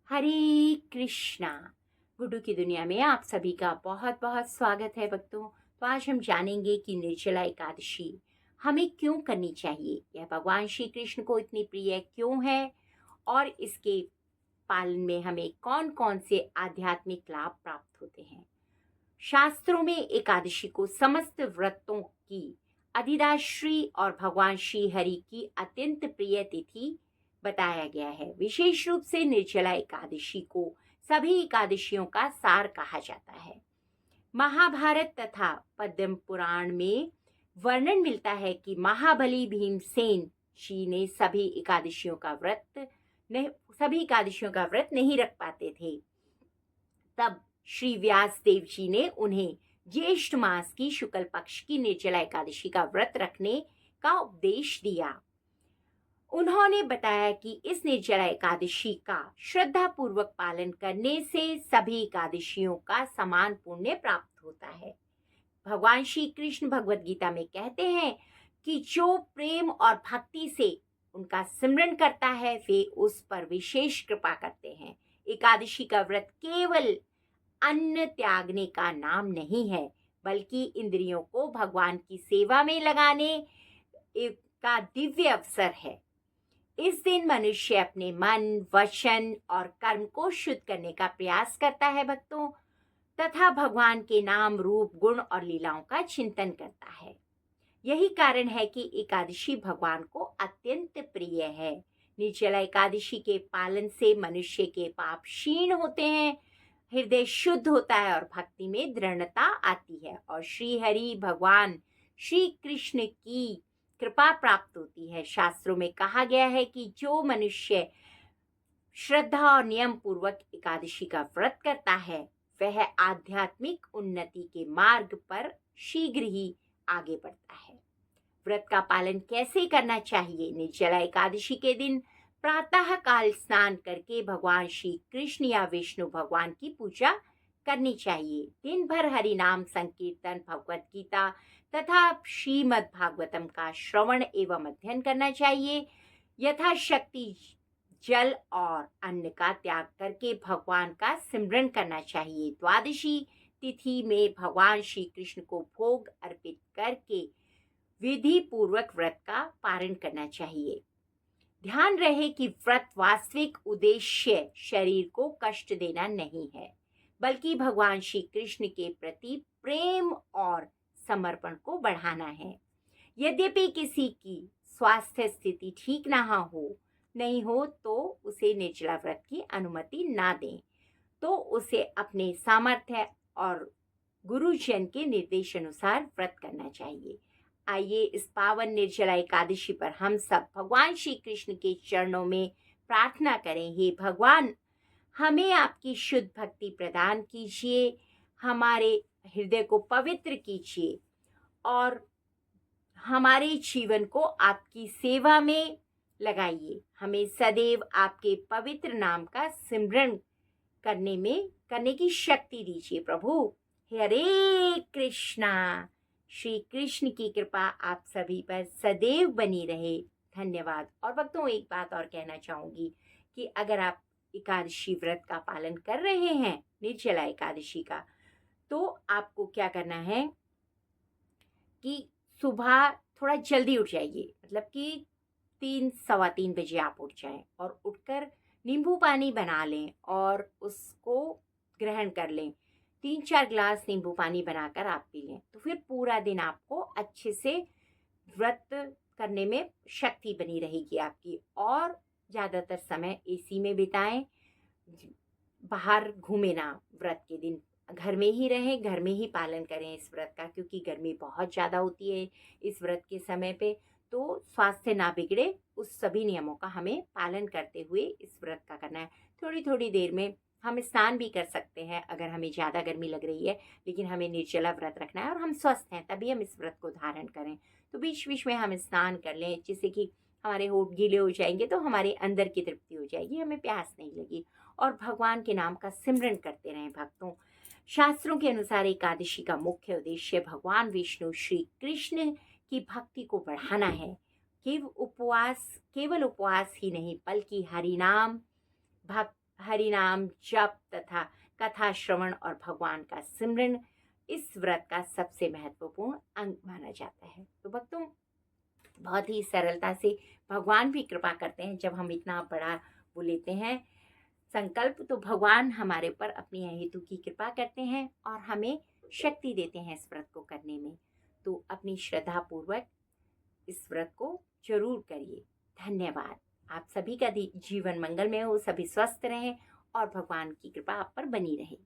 हरे कृष्णा। गुड्डू की दुनिया में आप सभी का बहुत बहुत स्वागत है भक्तों। तो आज हम जानेंगे कि निर्जला एकादशी हमें क्यों करनी चाहिए, यह भगवान श्री कृष्ण को इतनी प्रिय क्यों है और इसके पालन में हमें कौन कौन से आध्यात्मिक लाभ प्राप्त होते हैं। शास्त्रों में एकादशी को समस्त व्रतों की अधिदात्री और भगवान श्री हरि की अत्यंत प्रिय तिथि बताया गया है। विशेष रूप से निर्जला एकादशी को सभी एकादशियों का सार कहा जाता है। महाभारत तथा पद्म पुराण में वर्णन मिलता है कि महाबली भीमसेन जी ने सभी एकादशियों का व्रत नहीं रख पाते थे। तब श्री व्यास देव जी ने उन्हें ज्येष्ठ मास की शुक्ल पक्ष की निर्जला एकादशी का व्रत रखने का उपदेश दिया। उन्होंने बताया कि इस निर्जला एकादशी का श्रद्धा पूर्वक पालन करने से सभी एकादशियों का समान पुण्य प्राप्त होता है। भगवान श्री कृष्ण भगवद गीता में कहते हैं कि जो प्रेम और भक्ति से उनका सिमरन करता है वे उस पर विशेष कृपा करते हैं। एकादशी का व्रत केवल अन्न त्यागने का नाम नहीं है, बल्कि इंद्रियों को भगवान की सेवा में लगाने का दिव्य अवसर है। इस दिन मनुष्य अपने मन, वचन और कर्म को शुद्ध करने का प्रयास करता है भक्तों, तथा भगवान के नाम, रूप, गुण और लीलाओं का चिंतन करता है। यही कारण है कि एकादशी भगवान को अत्यंत प्रिय है। निर्जला एकादशी के पालन से मनुष्य के पाप क्षीण होते हैं, हृदय शुद्ध होता है और भक्ति में दृढ़ता आती है और श्री हरि भगवान श्री कृष्ण की कृपा प्राप्त होती है। शास्त्रों में कहा गया है कि जो मनुष्य श्रद्धा और नियम पूर्वक एकादशी का व्रत करता है वह आध्यात्मिक उन्नति के मार्ग पर शीघ्र ही आगे बढ़ता है। व्रत का पालन कैसे करना चाहिए? निर्जला एकादशी के दिन प्रातः काल स्नान करके भगवान श्री कृष्ण या विष्णु भगवान की पूजा करनी चाहिए। दिन भर हरि नाम संकीर्तन, भगवत गीता तथा श्रीमद् भागवतम का श्रवण एवं अध्ययन करना चाहिए। यथाशक्ति जल और अन्न का त्याग करके भगवान का सिमरन करना चाहिए। द्वादशी तिथि में भगवान श्री कृष्ण को भोग अर्पित करके विधि पूर्वक व्रत का पालन करना चाहिए। ध्यान रहे कि व्रत वास्तविक उद्देश्य शरीर को कष्ट देना नहीं है, बल्कि भगवान श्री कृष्ण के प्रति प्रेम और समर्पण को बढ़ाना है। यद्यपि किसी की स्वास्थ्य स्थिति ठीक नहीं हो तो उसे निर्जला व्रत की अनुमति ना दें, तो उसे अपने सामर्थ्य और गुरुजन के निर्देश अनुसार व्रत करना चाहिए। आइए इस पावन निर्जला एकादशी पर हम सब भगवान श्री कृष्ण के चरणों में प्रार्थना करें। हे भगवान, हमें आपकी शुद्ध भक्ति प्रदान कीजिए, हमारे हृदय को पवित्र कीजिए और हमारे जीवन को आपकी सेवा में लगाइए। हमें सदैव आपके पवित्र नाम का सिमरन करने की शक्ति दीजिए प्रभु। हरे कृष्णा। श्री कृष्ण की कृपा आप सभी पर सदैव बनी रहे। धन्यवाद। और भक्तों, एक बात और कहना चाहूंगी कि अगर आप एकादशी व्रत का पालन कर रहे हैं, निर्जला एकादशी का, तो आपको क्या करना है कि सुबह थोड़ा जल्दी उठ जाइए, मतलब कि 3 सवा 3 बजे आप उठ जाएं और उठकर नींबू पानी बना लें और उसको ग्रहण कर लें। 3 4 ग्लास नींबू पानी बनाकर आप पी लें, तो फिर पूरा दिन आपको अच्छे से व्रत करने में शक्ति बनी रहेगी आपकी। और ज़्यादातर समय एसी में बिताएं, बाहर घूमें ना। व्रत के दिन घर में ही रहें, घर में ही पालन करें इस व्रत का, क्योंकि गर्मी बहुत ज़्यादा होती है इस व्रत के समय पे। तो स्वास्थ्य ना बिगड़े, उस सभी नियमों का हमें पालन करते हुए इस व्रत का करना है। थोड़ी थोड़ी देर में हम स्नान भी कर सकते हैं अगर हमें ज़्यादा गर्मी लग रही है, लेकिन हमें निर्जला व्रत रखना है और हम स्वस्थ हैं तभी हम इस व्रत को धारण करें। तो बीच बीच में हम स्नान कर लें, जिससे कि हमारे होठ गीले हो जाएंगे तो हमारे अंदर की तृप्ति हो जाएगी, हमें प्यास नहीं लगी। और भगवान के नाम का सिमरन करते रहें भक्तों। शास्त्रों के अनुसार एकादशी का मुख्य उद्देश्य भगवान विष्णु श्री कृष्ण की भक्ति को बढ़ाना है। केवल उपवास ही नहीं, बल्कि हरि नाम जप तथा कथा श्रवण और भगवान का सिमरन इस व्रत का सबसे महत्वपूर्ण अंग माना जाता है। तो भक्तों, बहुत ही सरलता से भगवान भी कृपा करते हैं। जब हम इतना बड़ा वो लेते हैं संकल्प, तो भगवान हमारे ऊपर अपनी हेतु की कृपा करते हैं और हमें शक्ति देते हैं इस व्रत को करने में। तो अपनी श्रद्धा पूर्वक इस व्रत को जरूर करिए। धन्यवाद। आप सभी का जीवन मंगलमय हो, सभी स्वस्थ रहें और भगवान की कृपा आप पर बनी रहे।